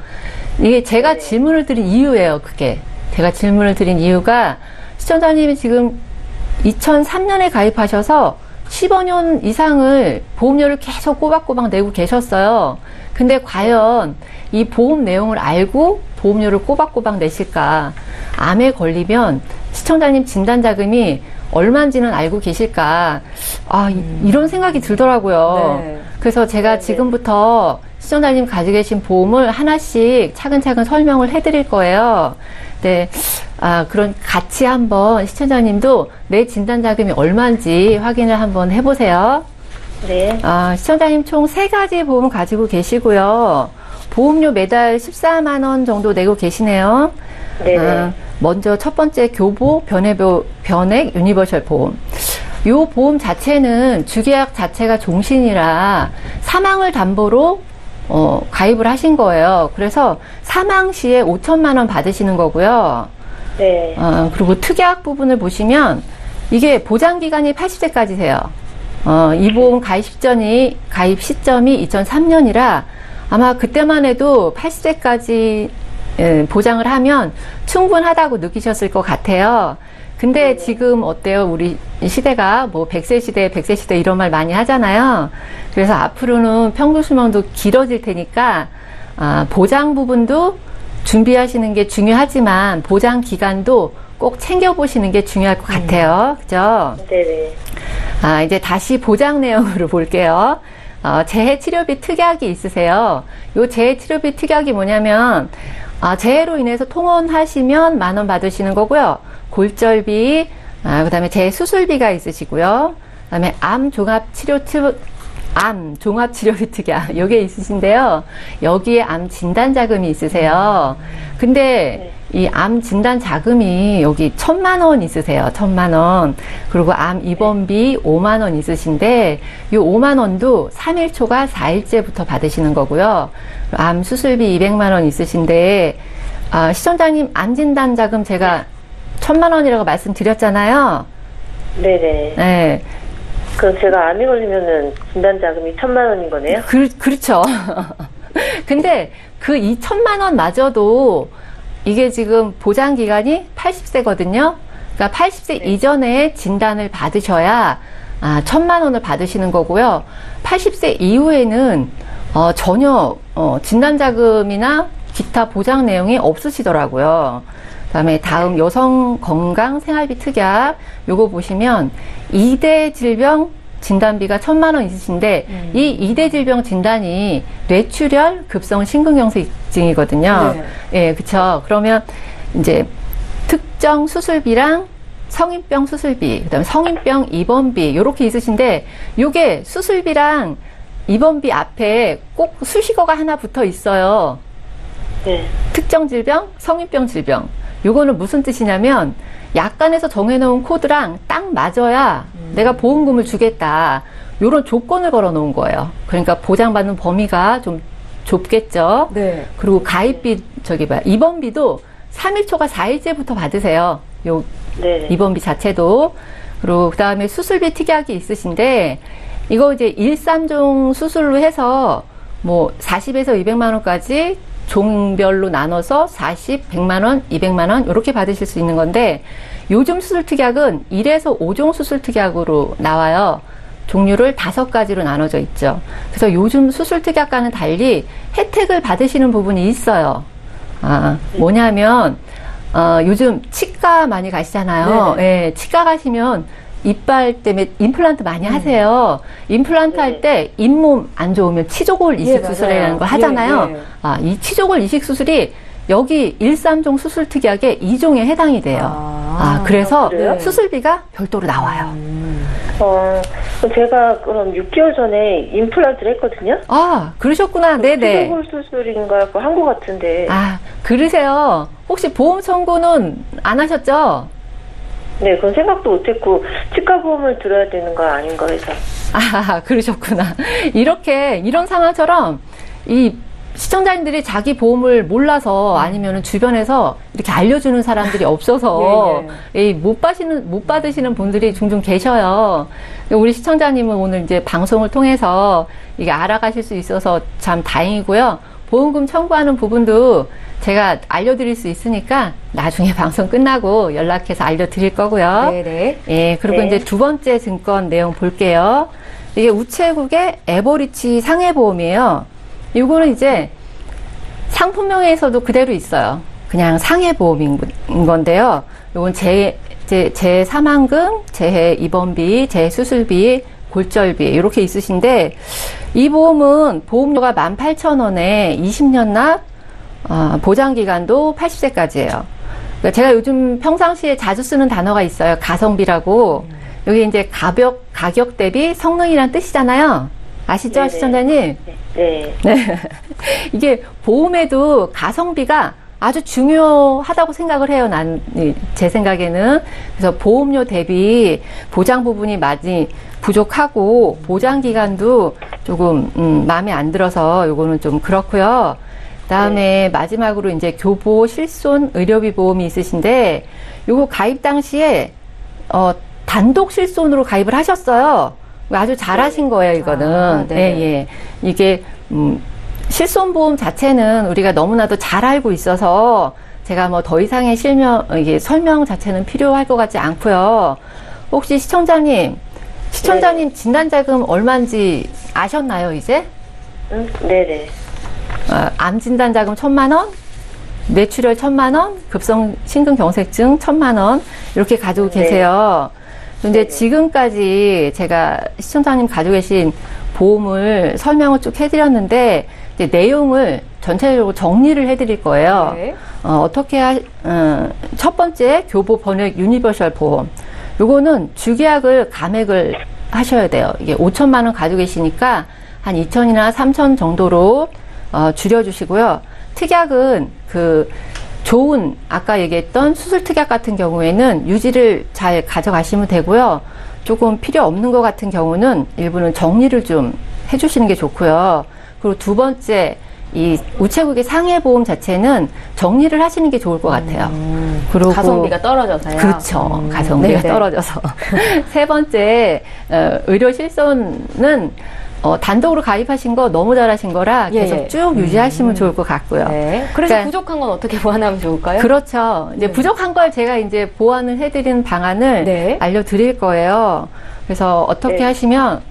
이게 제가 질문을 드린 이유예요, 그게. 제가 질문을 드린 이유가 시청자님이 지금 2003년에 가입하셔서 15년 이상을 보험료를 계속 꼬박꼬박 내고 계셨어요. 근데 과연 이 보험 내용을 알고 보험료를 꼬박꼬박 내실까? 암에 걸리면 시청자님 진단 자금이 얼마인지는 알고 계실까? 이런 생각이 들더라고요. 네. 그래서 제가 지금부터 시청자님 가지고 계신 보험을 하나씩 차근차근 설명을 해드릴 거예요. 네. 그런 같이 한번 시청자님도 내 진단 자금이 얼마인지 확인을 한번 해보세요. 네. 시청자님 총 3가지 보험 가지고 계시고요. 보험료 매달 14만 원 정도 내고 계시네요. 네네. 먼저 첫 번째 교보 변액 유니버설 보험. 요 보험 자체는 주계약 자체가 종신이라 사망을 담보로 가입을 하신 거예요. 그래서 사망 시에 5천만 원 받으시는 거고요. 네. 그리고 특약 부분을 보시면 이게 보장 기간이 80세까지세요. 이 보험 가입 시점이 2003년이라 아마 그때만 해도 80세까지 보장을 하면 충분하다고 느끼셨을 것 같아요. 근데 지금 어때요? 우리 시대가 뭐 100세 시대, 100세 시대 이런 말 많이 하잖아요. 그래서 앞으로는 평균 수명도 길어질 테니까 보장 부분도 준비하시는 게 중요하지만 보장 기간도 꼭 챙겨보시는 게 중요할 것 같아요. 그죠? 네네. 이제 다시 보장 내용으로 볼게요. 재해 치료비 특약이 있으세요. 요 재해 치료비 특약이 뭐냐면 재해로 인해서 통원하시면 10,000원 받으시는 거고요. 골절비, 그다음에 재해 수술비가 있으시고요. 그다음에 암 종합치료비 특약 요게 있으신데요. 여기에 암 진단 자금이 있으세요. 근데 이 암 진단 자금이 여기 1,000만 원 있으세요. 1,000만 원. 그리고 암 입원비 5만 원 있으신데 이 5만 원도 3일초가 4일째부터 받으시는 거고요. 암 수술비 200만 원 있으신데 시청자님 암 진단 자금 제가 1,000만 원이라고 말씀드렸잖아요. 네네. 네. 그럼 제가 암이 걸리면은 진단 자금이 1,000만 원인 거네요? 그렇죠. 근데 그 2,000만 원 마저도 이게 지금 보장 기간이 80세거든요. 그러니까 80세 이전에 진단을 받으셔야 1,000만 원을 받으시는 거고요. 80세 이후에는 전혀 진단 자금이나 기타 보장 내용이 없으시더라고요. 그다음에 다음 여성 건강 생활비 특약 요거 보시면 2대 질병 진단비가 1,000만 원 있으신데 이 2대 질병 진단이 뇌출혈 급성 심근경색증이거든요. 예, 그쵸. 그러면 이제 특정 수술비랑 성인병 수술비, 그다음에 성인병 입원비 요렇게 있으신데 요게 수술비랑 입원비 앞에 꼭 수식어가 하나 붙어 있어요. 네. 특정 질병, 성인병 질병. 요거는 무슨 뜻이냐면 약관에서 정해놓은 코드랑 딱 맞아야 내가 보험금을 주겠다. 요런 조건을 걸어 놓은 거예요. 그러니까 보장받는 범위가 좀 좁겠죠. 네. 그리고 가입비, 입원비도 3일초가 4일째부터 받으세요. 요 네네. 입원비 자체도. 그리고 그 다음에 수술비 특약이 있으신데 이거 이제 1, 3종 수술로 해서 뭐 40에서 200만 원까지 종별로 나눠서 40, 100만 원, 200만 원 이렇게 받으실 수 있는 건데 요즘 수술 특약은 1에서 5종 수술 특약으로 나와요. 종류를 5가지로 나눠져 있죠. 그래서 요즘 수술 특약과는 달리 혜택을 받으시는 부분이 있어요. 뭐냐면 요즘 치과 많이 가시잖아요. 예, 치과 가시면 이빨 때문에 임플란트 많이 하세요. 임플란트 할 때 잇몸 안 좋으면 치조골 이식 수술이라는 걸 하잖아요. 이 치조골 이식 수술이 여기 1, 3종 수술 특약의 2종에 해당이 돼요. 그래서 그래요? 수술비가 별도로 나와요. 제가 그럼 6개월 전에 임플란트를 했거든요? 그러셨구나. 네네. 치조골 수술인가 그 한 것 같은데. 그러세요. 혹시 보험 청구는 안 하셨죠? 네, 그건 생각도 못했고 치과 보험을 들어야 되는 거 아닌가 해서. 그러셨구나. 이런 상황처럼 이 시청자님들이 자기 보험을 몰라서 아니면 주변에서 이렇게 알려주는 사람들이 없어서 못 받으시는 분들이 종종 계셔요. 우리 시청자님은 오늘 이제 방송을 통해서 이게 알아가실 수 있어서 참 다행이고요. 보험금 청구하는 부분도 제가 알려드릴 수 있으니까 나중에 방송 끝나고 연락해서 알려드릴 거고요. 네네. 예, 그리고 네. 이제 두 번째 증권 내용 볼게요. 이게 우체국의 에버리지 상해보험이에요. 이거는 이제 상품명에서도 그대로 있어요. 그냥 상해보험인 건데요. 이건 재사망금, 재해 입원비, 재수술비, 골절비 이렇게 있으신데 이 보험은 보험료가 18,000원에 20년 납, 보장기간도 80세까지예요. 그러니까 제가 요즘 평상시에 자주 쓰는 단어가 있어요. 가성비라고. 여기 이제 가격 대비 성능이란 뜻이잖아요. 아시죠, 네네. 시청자님? 네. 이게 보험에도 가성비가 아주 중요하다고 생각을 해요. 제 생각에는. 그래서 보험료 대비 보장 부분이 많이 부족하고 보장 기간도 조금 마음에 안 들어서 요거는 좀 그렇고요. 그다음에 마지막으로 이제 교보 실손 의료비 보험이 있으신데 요거 가입 당시에 단독 실손으로 가입을 하셨어요. 아주 잘하신 거예요, 이거는. 예. 이게 실손보험 자체는 우리가 너무나도 잘 알고 있어서 제가 뭐 더 이상의 설명 자체는 필요할 것 같지 않고요. 혹시 시청자님 진단자금 얼마인지 아셨나요, 이제? 네네. 암 진단자금 1,000만 원, 뇌출혈 1,000만 원, 급성 심근경색증 1,000만 원 이렇게 가지고 계세요. 근데 지금까지 제가 시청자님 가지고 계신 보험을 설명을 쭉 해드렸는데 이제 내용을 전체적으로 정리를 해드릴 거예요. 네. 첫 번째 교보 번역 유니버셜 보험. 요거는 주계약을 감액을 하셔야 돼요. 이게 5,000만 원 가지고 계시니까 한 2,000이나 3,000 정도로 줄여주시고요. 특약은 좋은 아까 얘기했던 수술 특약 같은 경우에는 유지를 잘 가져가시면 되고요. 조금 필요 없는 것 같은 경우는 일부는 정리를 좀 해주시는 게 좋고요. 그리고 두 번째 이 우체국의 상해보험 자체는 정리를 하시는 게 좋을 것 같아요. 그리고 가성비가 떨어져서요. 그렇죠. 가성비가 네네. 떨어져서. 세 번째 의료 실손은 단독으로 가입하신 거 너무 잘하신 거라 계속 예. 쭉 유지하시면 좋을 것 같고요. 네. 그래서 그러니까 부족한 건 어떻게 보완하면 좋을까요? 그렇죠. 이제 부족한 걸 제가 이제 보완을 해드리는 방안을 네. 알려드릴 거예요. 그래서 어떻게 네. 하시면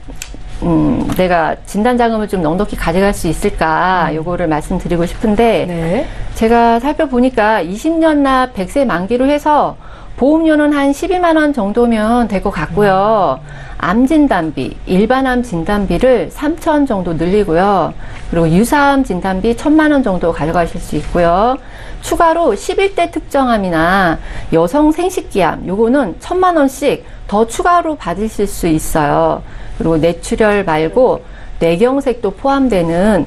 내가 진단자금을 좀 넉넉히 가져갈 수 있을까 요거를 말씀드리고 싶은데 네. 제가 살펴보니까 20년나 100세 만기로 해서 보험료는 한 12만 원 정도면 될 것 같고요. 암 진단비, 일반암 진단비를 3,000 정도 늘리고요. 그리고 유사암 진단비 1,000만 원 정도 가져가실 수 있고요. 추가로 11대 특정암이나 여성 생식기암, 요거는 1,000만 원씩 더 추가로 받으실 수 있어요. 그리고 뇌출혈 말고 뇌경색도 포함되는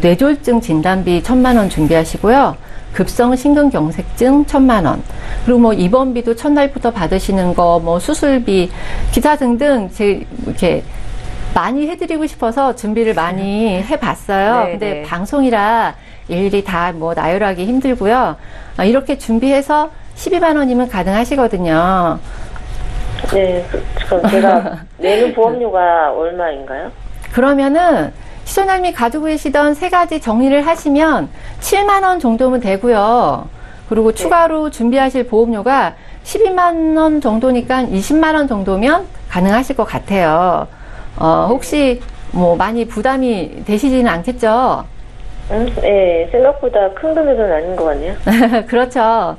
뇌졸중 진단비 1,000만 원 준비하시고요. 급성 심근경색증 1,000만 원. 그리고 뭐 입원비도 첫날부터 받으시는 거, 뭐 수술비, 기타 등등 이렇게 많이 해드리고 싶어서 준비를 많이 해봤어요. 네, 근데 네. 방송이라 일일이 다 뭐 나열하기 힘들고요. 이렇게 준비해서 12만 원이면 가능하시거든요. 네, 그럼 제가 내는 보험료가 얼마인가요? 그러면은 시청자님이 가지고 계시던 세 가지 정리를 하시면 7만 원 정도면 되고요. 그리고 추가로 준비하실 보험료가 12만 원 정도니까 20만 원 정도면 가능하실 것 같아요. 혹시 뭐 많이 부담이 되시지는 않겠죠? 네, 생각보다 큰 금액은 아닌 것 같네요. 그렇죠.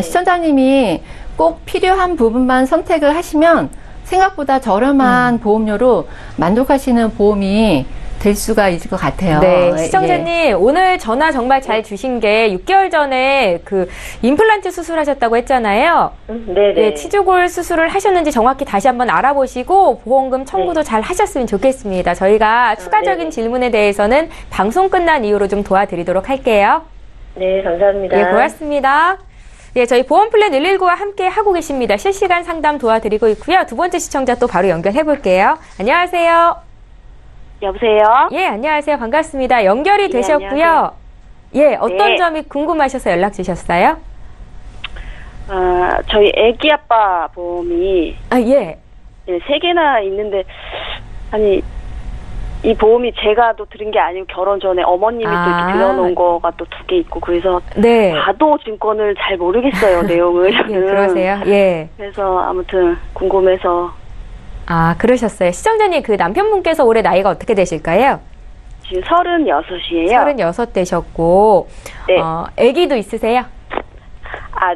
시청자님이 꼭 필요한 부분만 선택을 하시면 생각보다 저렴한 보험료로 만족하시는 보험이 될 수가 있을 것 같아요. 네, 시청자님 오늘 전화 정말 잘 주신 게 6개월 전에 그 임플란트 수술하셨다고 했잖아요. 네네. 네, 치주골 수술을 하셨는지 정확히 다시 한번 알아보시고 보험금 청구도 잘 하셨으면 좋겠습니다. 저희가 추가적인 네네. 질문에 대해서는 방송 끝난 이후로 좀 도와드리도록 할게요. 네, 감사합니다. 예, 고맙습니다. 예, 저희 보험플랜 119와 함께 하고 계십니다. 실시간 상담 도와드리고 있고요. 두 번째 시청자 또 바로 연결해 볼게요. 안녕하세요. 여보세요? 예, 안녕하세요. 반갑습니다. 연결이 되셨고요. 안녕하세요. 예, 어떤 네. 점이 궁금하셔서 연락 주셨어요? 저희 애기 아빠 보험이 예. 3개나 있는데, 아니, 이 보험이 제가 또 들은 게 아니고 결혼 전에 어머님이 또 이렇게 들여놓은 거가 또 2개 있고, 그래서 네. 봐도 증권을 잘 모르겠어요, 내용을. 예, 그러세요? 예. 그래서 아무튼 궁금해서 아, 그러셨어요. 시청자님, 그 남편분께서 올해 나이가 어떻게 되실까요? 지금 36이에요. 36 되셨고, 네. 아기도 있으세요?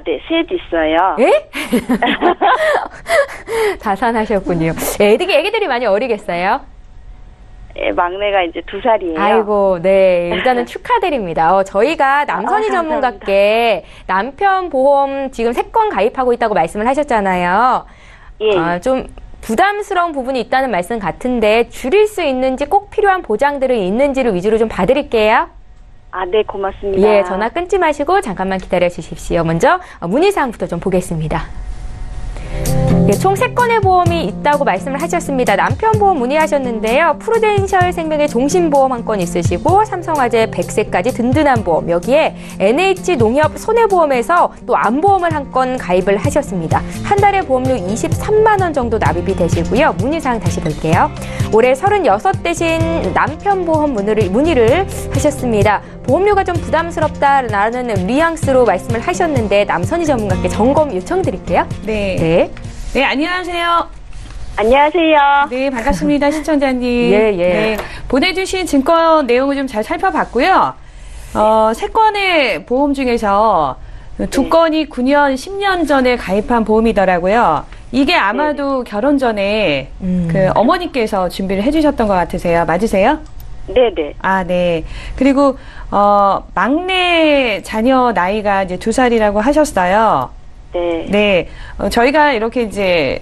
네, 셋 있어요. 예? 다산하셨군요. 애기들이 많이 어리겠어요? 막내가 이제 2살이에요. 아이고, 네. 일단은 축하드립니다. 저희가 남선희 전문가께 남편 보험 지금 3건 가입하고 있다고 말씀을 하셨잖아요. 예. 좀 부담스러운 부분이 있다는 말씀 같은데 줄일 수 있는지 꼭 필요한 보장들이 있는지를 위주로 좀 봐드릴게요. 네, 고맙습니다. 예, 전화 끊지 마시고 잠깐만 기다려 주십시오. 먼저 문의사항부터 좀 보겠습니다. 예, 총 3건의 보험이 있다고 말씀을 하셨습니다. 남편 보험 문의하셨는데요. 프루덴셜 생명의 종신보험 한 건 있으시고 삼성화재 100세까지 든든한 보험, 여기에 NH농협 손해보험에서 또 암보험을 한 건 가입을 하셨습니다. 한 달에 보험료 23만 원 정도 납입이 되시고요. 문의사항 다시 볼게요. 올해 36 되신 남편 보험 문의를 하셨습니다. 보험료가 좀 부담스럽다라는 뉘앙스로 말씀을 하셨는데 남선희 전문가께 점검 요청드릴게요. 네. 네. 네, 안녕하세요. 안녕하세요. 네, 반갑습니다, 시청자님. 예, 예. 네, 보내주신 증권 내용을 좀 잘 살펴봤고요. 3건의 보험 중에서 2건이 9년, 10년 전에 가입한 보험이더라고요. 이게 아마도 결혼 전에 그 어머니께서 준비를 해주셨던 것 같으세요. 맞으세요? 네네. 네. 그리고, 막내 자녀 나이가 이제 2살이라고 하셨어요. 네. 네. 저희가 이렇게 이제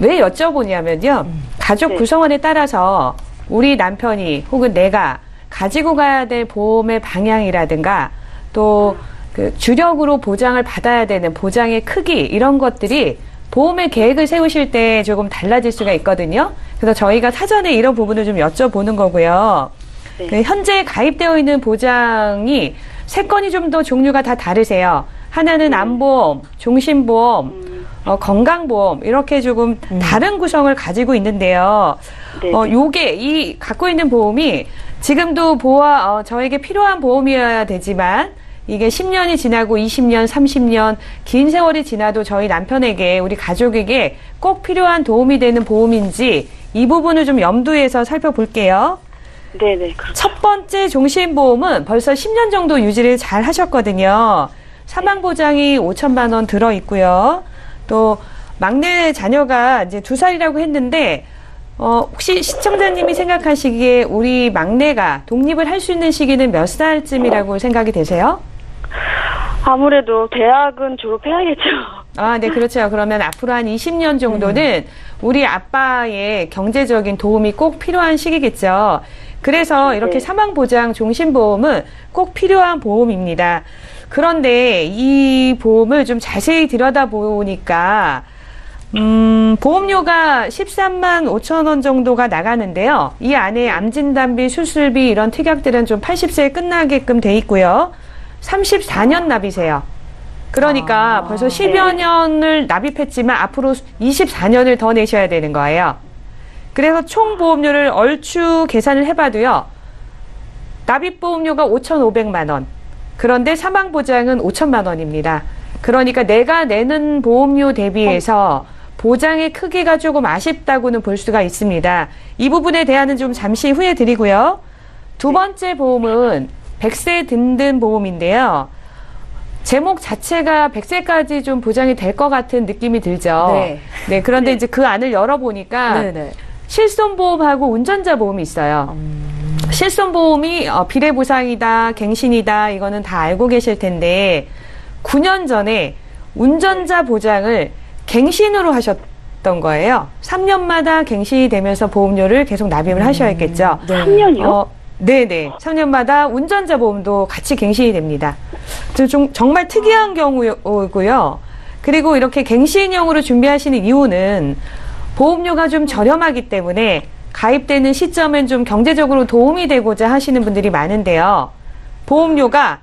왜 여쭤보냐면요. 가족 네. 구성원에 따라서 우리 남편이 혹은 내가 가지고 가야 될 보험의 방향이라든가 또 그 주력으로 보장을 받아야 되는 보장의 크기 이런 것들이 보험의 계획을 세우실 때 조금 달라질 수가 있거든요. 그래서 저희가 사전에 이런 부분을 좀 여쭤보는 거고요. 네. 그 현재 가입되어 있는 보장이 3건이 좀 더 종류가 다 다르세요. 하나는 암보험, 종신보험, 건강보험 이렇게 조금 다른 구성을 가지고 있는데요. 네. 요게 이 갖고 있는 보험이 지금도 저에게 필요한 보험이어야 되지만 이게 10년이 지나고 20년, 30년 긴 세월이 지나도 저희 남편에게 우리 가족에게 꼭 필요한 도움이 되는 보험인지 이 부분을 좀 염두에서 살펴볼게요. 네네. 그렇죠. 첫 번째 종신보험은 벌써 10년 정도 유지를 잘 하셨거든요. 사망보장이 5천만 원 들어 있고요. 또 막내 자녀가 이제 2살이라고 했는데 혹시 시청자님이 생각하시기에 우리 막내가 독립을 할 수 있는 시기는 몇 살쯤이라고 생각이 되세요? 아무래도 대학은 졸업해야겠죠. 아, 네, 그렇죠. 그러면 앞으로 한 20년 정도는 우리 아빠의 경제적인 도움이 꼭 필요한 시기겠죠. 그래서 이렇게 네. 사망보장 종신보험은 꼭 필요한 보험입니다. 그런데 이 보험을 좀 자세히 들여다보니까 보험료가 13만 5천 원 정도가 나가는데요. 이 안에 암진단비, 수술비 이런 특약들은 좀 80세에 끝나게끔 돼 있고요. 34년 납이세요. 그러니까 벌써 10여 년을 납입했지만 앞으로 24년을 더 내셔야 되는 거예요. 그래서 총 보험료를 얼추 계산을 해봐도요. 납입보험료가 5,500만 원. 그런데 사망보장은 5천만 원입니다. 그러니까 내가 내는 보험료 대비해서 보장의 크기가 조금 아쉽다고는 볼 수가 있습니다. 이 부분에 대한은 좀 잠시 후에 드리고요. 두 번째 보험은 100세 든든 보험인데요. 제목 자체가 100세까지 좀 보장이 될 것 같은 느낌이 들죠. 네. 그런데 이제 그 안을 열어보니까 실손보험하고 운전자 보험이 있어요. 실손보험이 비례보상이다, 갱신이다, 이거는 다 알고 계실 텐데 9년 전에 운전자 보장을 갱신으로 하셨던 거예요. 3년마다 갱신이 되면서 보험료를 계속 납입을 하셔야 했겠죠. 3년이요? 네네. 3년마다 운전자 보험도 같이 갱신이 됩니다. 정말 특이한 경우고요. 그리고 이렇게 갱신형으로 준비하시는 이유는 보험료가 좀 저렴하기 때문에 가입되는 시점엔 좀 경제적으로 도움이 되고자 하시는 분들이 많은데요. 보험료가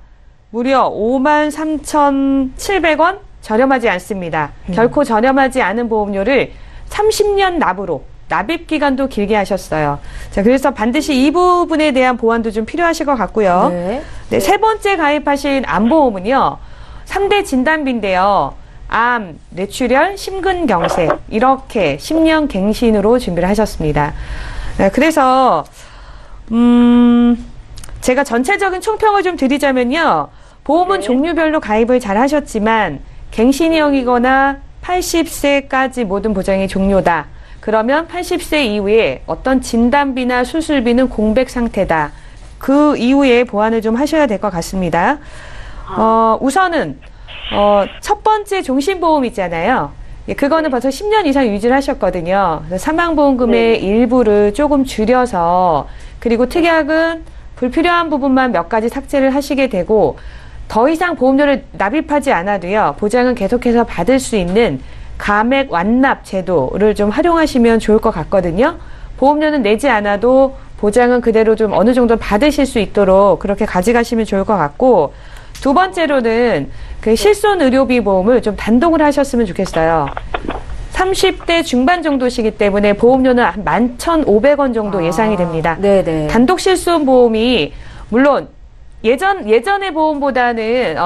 무려 53,700원 저렴하지 않습니다. 결코 저렴하지 않은 보험료를 30년 납으로 납입 기간도 길게 하셨어요. 자, 그래서 반드시 이 부분에 대한 보완도 좀 필요하실 것 같고요. 네, 세 번째 가입하신 암보험은요. 3대 진단비인데요. 암, 뇌출혈, 심근경색 이렇게 10년 갱신으로 준비를 하셨습니다. 네, 그래서 제가 전체적인 총평을 좀 드리자면요. 보험은 종류별로 가입을 잘 하셨지만 갱신형이거나 80세까지 모든 보장이 종료다. 그러면 80세 이후에 어떤 진단비나 수술비는 공백 상태다. 그 이후에 보완을 좀 하셔야 될 것 같습니다. 우선은 첫 번째 종신보험 있잖아요. 그거는 벌써 10년 이상 유지를 하셨거든요. 사망보험금의 일부를 조금 줄여서 그리고 특약은 불필요한 부분만 몇 가지 삭제를 하시게 되고 더 이상 보험료를 납입하지 않아도요. 보장은 계속해서 받을 수 있는 감액 완납 제도를 좀 활용하시면 좋을 것 같거든요. 보험료는 내지 않아도 보장은 그대로 좀 어느 정도 받으실 수 있도록 그렇게 가져가시면 좋을 것 같고 두 번째로는 그 실손의료비 보험을 좀 단독을 하셨으면 좋겠어요. 30대 중반 정도시기 때문에 보험료는 한 11,500원 정도 예상이 됩니다. 네네. 단독 실손보험이 물론 예전의 보험보다는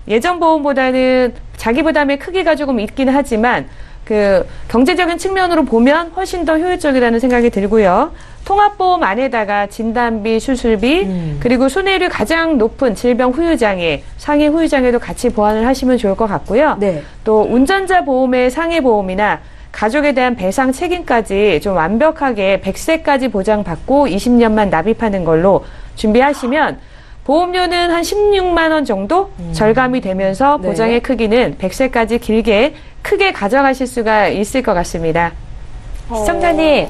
예전 보험보다는 자기 부담의 크기가 조금 있긴 하지만 그 경제적인 측면으로 보면 훨씬 더 효율적이라는 생각이 들고요. 통합보험 안에다가 진단비, 수술비, 그리고 손해율이 가장 높은 질병 후유장애, 상해 후유장애도 같이 보완을 하시면 좋을 것 같고요. 네. 또 운전자 보험의 상해 보험이나 가족에 대한 배상 책임까지 좀 완벽하게 100세까지 보장받고 20년만 납입하는 걸로 준비하시면 보험료는 한 16만 원 정도 절감이 되면서 보장의 크기는 100세까지 크게 가져가실 수가 있을 것 같습니다. 시청자님,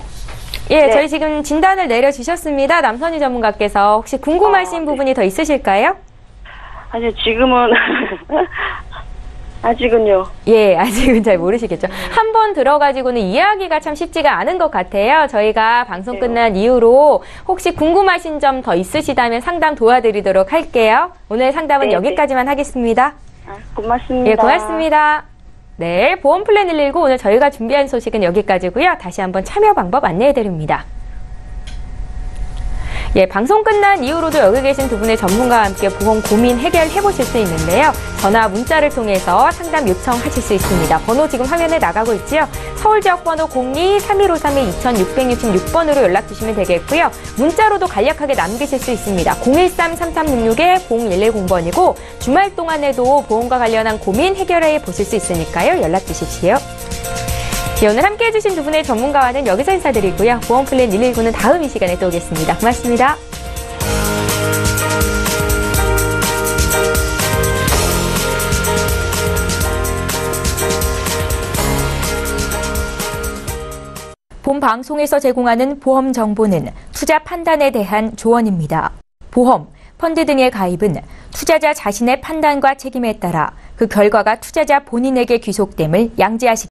예, 저희 지금 진단을 내려주셨습니다. 남선희 전문가께서 혹시 궁금하신 부분이 더 있으실까요? 아니요, 지금은 아직은요. 예, 아직은 잘 모르시겠죠. 한 번 들어가지고는 이해하기가 참 쉽지가 않은 것 같아요. 저희가 방송 끝난 이후로 혹시 궁금하신 점 더 있으시다면 상담 도와드리도록 할게요. 오늘 상담은 네, 여기까지만 하겠습니다. 고맙습니다. 예, 고맙습니다. 네, 보험플랜 119 오늘 저희가 준비한 소식은 여기까지고요. 다시 한번 참여 방법 안내해드립니다. 예, 방송 끝난 이후로도 여기 계신 두 분의 전문가와 함께 보험 고민 해결해 보실 수 있는데요. 전화, 문자를 통해서 상담 요청하실 수 있습니다. 번호 지금 화면에 나가고 있지요. 서울 지역 번호 02-3153-2666번으로 연락 주시면 되겠고요. 문자로도 간략하게 남기실 수 있습니다. 013-3366-0110번이고 주말 동안에도 보험과 관련한 고민 해결해 보실 수 있으니까요. 연락 주십시오. 네, 오늘 함께해 주신 두 분의 전문가와는 여기서 인사드리고요. 보험플랜 119는 다음 이 시간에 또 오겠습니다. 고맙습니다. 본 방송에서 제공하는 보험 정보는 투자 판단에 대한 조언입니다. 보험, 펀드 등의 가입은 투자자 자신의 판단과 책임에 따라 그 결과가 투자자 본인에게 귀속됨을 양지하시기